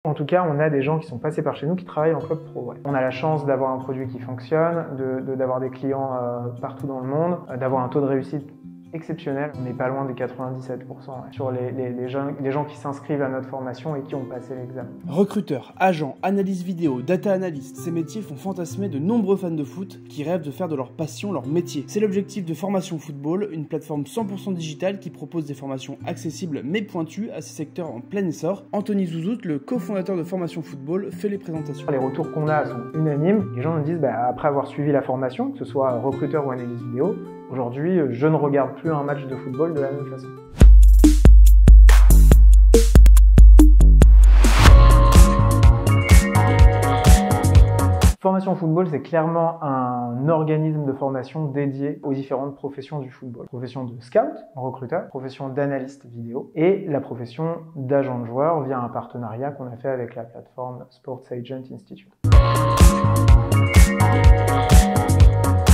En tout cas, on a des gens qui sont passés par chez nous qui travaillent en club pro. Ouais. On a la chance d'avoir un produit qui fonctionne, d'avoir des clients partout dans le monde, d'avoir un taux de réussite exceptionnel. On n'est pas loin des 97% sur les gens qui s'inscrivent à notre formation et qui ont passé l'examen. Recruteurs, agents, analystes vidéo, data analystes, ces métiers font fantasmer de nombreux fans de foot qui rêvent de faire de leur passion leur métier. C'est l'objectif de Formation Football, une plateforme 100% digitale qui propose des formations accessibles mais pointues à ces secteurs en plein essor. Anthony Zouzout, le cofondateur de Formation Football, fait les présentations. Les retours qu'on a sont unanimes. Les gens nous disent, après avoir suivi la formation, que ce soit recruteur ou analyste vidéo, aujourd'hui, je ne regarde plus un match de football de la même façon. Formation Football, c'est clairement un organisme de formation dédié aux différentes professions du football. Profession de scout, recruteur, profession d'analyste vidéo et la profession d'agent de joueur via un partenariat qu'on a fait avec la plateforme Sports Agent Institute.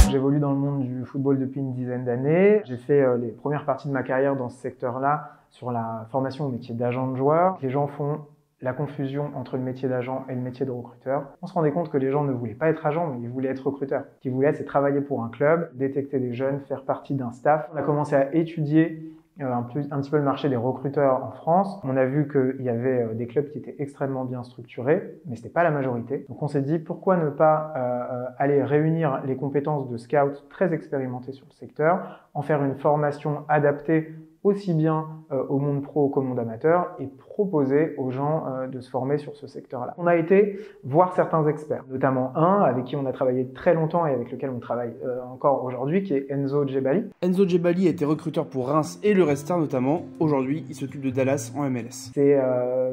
J'évolue dans le monde du football depuis une dizaine d'années. J'ai fait les premières parties de ma carrière dans ce secteur-là sur la formation au métier d'agent de joueur. Les gens font la confusion entre le métier d'agent et le métier de recruteur. On se rendait compte que les gens ne voulaient pas être agents, mais ils voulaient être recruteurs. Ce qu'ils voulaient, c'est travailler pour un club, détecter des jeunes, faire partie d'un staff. On a commencé à étudier un petit peu le marché des recruteurs en France. On a vu qu'il y avait des clubs qui étaient extrêmement bien structurés, mais c'était pas la majorité. Donc on s'est dit pourquoi ne pas aller réunir les compétences de scouts très expérimentés sur le secteur, en faire une formation adaptée aussi bien au monde pro qu'au monde amateur et proposer aux gens de se former sur ce secteur-là. On a été voir certains experts, notamment un avec qui on a travaillé très longtemps et avec lequel on travaille encore aujourd'hui, qui est Enzo Djebali. Enzo Djebali a été recruteur pour Reims et le Red Star notamment. Aujourd'hui, il s'occupe de Dallas en MLS. C'est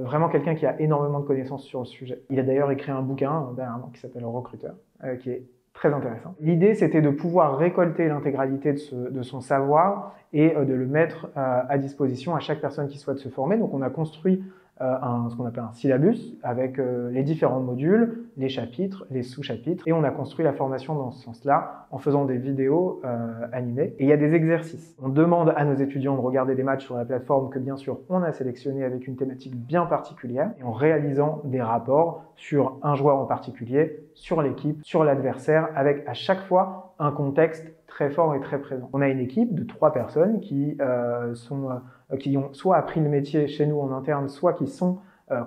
vraiment quelqu'un qui a énormément de connaissances sur le sujet. Il a d'ailleurs écrit un bouquin dernièrement qui s'appelle Recruteur, qui est très intéressant. L'idée, c'était de pouvoir récolter l'intégralité de son savoir et de le mettre à disposition à chaque personne qui souhaite se former. Donc, on a construit ce qu'on appelle un syllabus avec les différents modules, les chapitres, les sous-chapitres. Et on a construit la formation dans ce sens-là en faisant des vidéos animées. Et il y a des exercices. On demande à nos étudiants de regarder des matchs sur la plateforme que, bien sûr, on a sélectionné avec une thématique bien particulière et en réalisant des rapports sur un joueur en particulier, sur l'équipe, sur l'adversaire, avec à chaque fois un contexte très fort et très présent. On a une équipe de 3 personnes qui ont soit appris le métier chez nous en interne, soit qui sont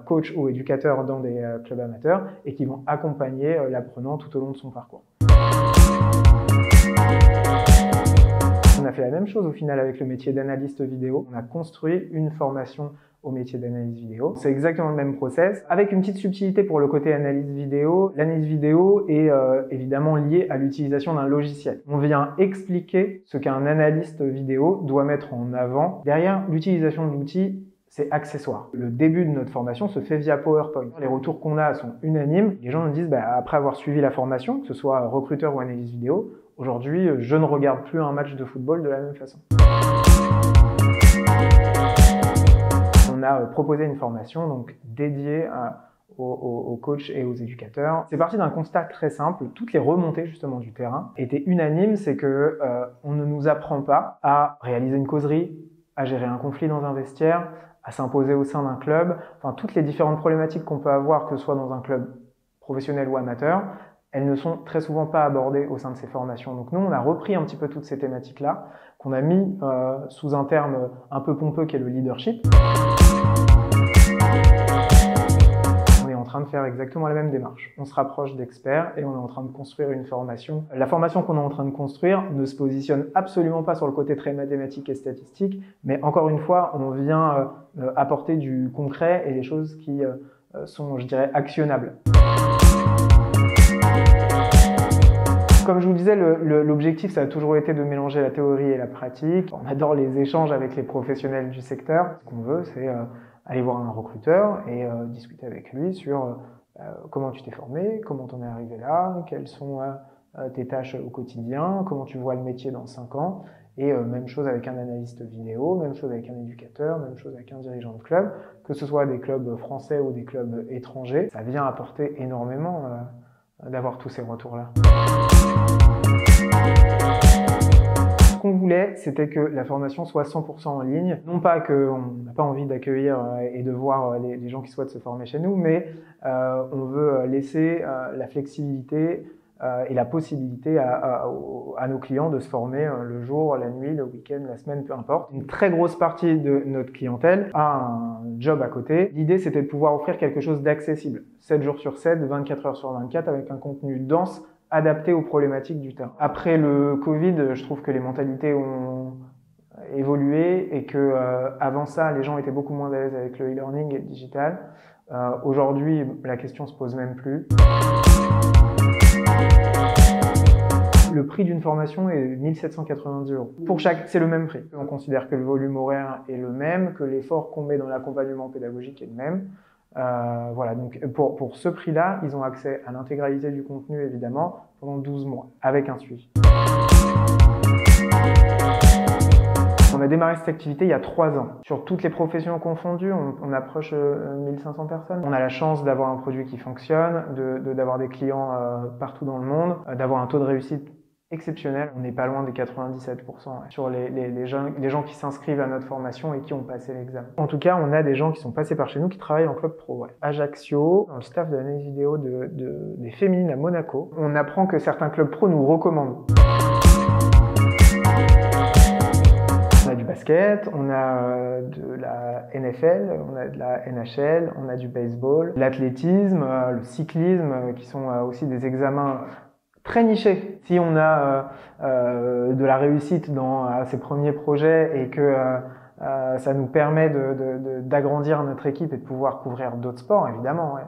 coachs ou éducateurs dans des clubs amateurs et qui vont accompagner l'apprenant tout au long de son parcours. On a fait la même chose au final avec le métier d'analyste vidéo. On a construit une formation au métier d'analyse vidéo. C'est exactement le même process, avec une petite subtilité pour le côté analyse vidéo. L'analyse vidéo est évidemment liée à l'utilisation d'un logiciel. On vient expliquer ce qu'un analyste vidéo doit mettre en avant. Derrière l'utilisation de l'outil, c'est accessoire. Le début de notre formation se fait via PowerPoint. Les retours qu'on a sont unanimes. Les gens nous disent, après avoir suivi la formation, que ce soit recruteur ou analyse vidéo, aujourd'hui, je ne regarde plus un match de football de la même façon. On a proposé une formation donc dédiée aux coachs et aux éducateurs. C'est parti d'un constat très simple. Toutes les remontées justement du terrain étaient unanimes, c'est que on ne nous apprend pas à réaliser une causerie, à gérer un conflit dans un vestiaire, à s'imposer au sein d'un club. Enfin, toutes les différentes problématiques qu'on peut avoir, que ce soit dans un club professionnel ou amateur, elles ne sont très souvent pas abordées au sein de ces formations. Donc nous, on a repris un petit peu toutes ces thématiques-là, qu'on a mis sous un terme un peu pompeux qui est le leadership. On est en train de faire exactement la même démarche. On se rapproche d'experts et on est en train de construire une formation. La formation qu'on est en train de construire ne se positionne absolument pas sur le côté très mathématique et statistique, mais encore une fois, on vient apporter du concret et des choses qui sont, je dirais, actionnables. Comme je vous le disais, l'objectif, ça a toujours été de mélanger la théorie et la pratique. On adore les échanges avec les professionnels du secteur. Ce qu'on veut, c'est aller voir un recruteur et discuter avec lui sur comment tu t'es formé, comment t'en es arrivé là, quelles sont tes tâches au quotidien, comment tu vois le métier dans 5 ans. Et même chose avec un analyste vidéo, même chose avec un éducateur, même chose avec un dirigeant de club, que ce soit des clubs français ou des clubs étrangers. Ça vient apporter énormément d'avoir tous ces retours-là. ce qu'on voulait, c'était que la formation soit 100% en ligne. Non pas qu'on n'a pas envie d'accueillir et de voir les gens qui souhaitent se former chez nous, mais on veut laisser la flexibilité et la possibilité à nos clients de se former le jour, la nuit, le week-end, la semaine, peu importe. Une très grosse partie de notre clientèle a un job à côté. L'idée, c'était de pouvoir offrir quelque chose d'accessible, 7 jours sur 7, 24 heures sur 24, avec un contenu dense, adapté aux problématiques du terrain. Après le Covid, je trouve que les mentalités ont évolué et que avant ça, les gens étaient beaucoup moins à l'aise avec le e-learning et le digital. Aujourd'hui, la question se pose même plus. Le prix d'une formation est 1790 €. Pour chaque, c'est le même prix. On considère que le volume horaire est le même, que l'effort qu'on met dans l'accompagnement pédagogique est le même. Voilà, donc pour ce prix-là, ils ont accès à l'intégralité du contenu, évidemment, pendant 12 mois, avec un suivi. On a démarré cette activité il y a 3 ans. Sur toutes les professions confondues, on approche 1500 personnes. On a la chance d'avoir un produit qui fonctionne, d'avoir des clients partout dans le monde, d'avoir un taux de réussite exceptionnel. On n'est pas loin des 97% sur les gens qui s'inscrivent à notre formation et qui ont passé l'examen. En tout cas, on a des gens qui sont passés par chez nous qui travaillent en club pro. Ouais. Ajaccio, dans le staff de l'analyse vidéo des féminines à Monaco, on apprend que certains clubs pro nous recommandent. On a du basket, on a de la NFL, on a de la NHL, on a du baseball, l'athlétisme, le cyclisme, qui sont aussi des examens très nichés. Si on a de la réussite dans ces premiers projets et que ça nous permet d'agrandir notre équipe et de pouvoir couvrir d'autres sports, évidemment, ouais.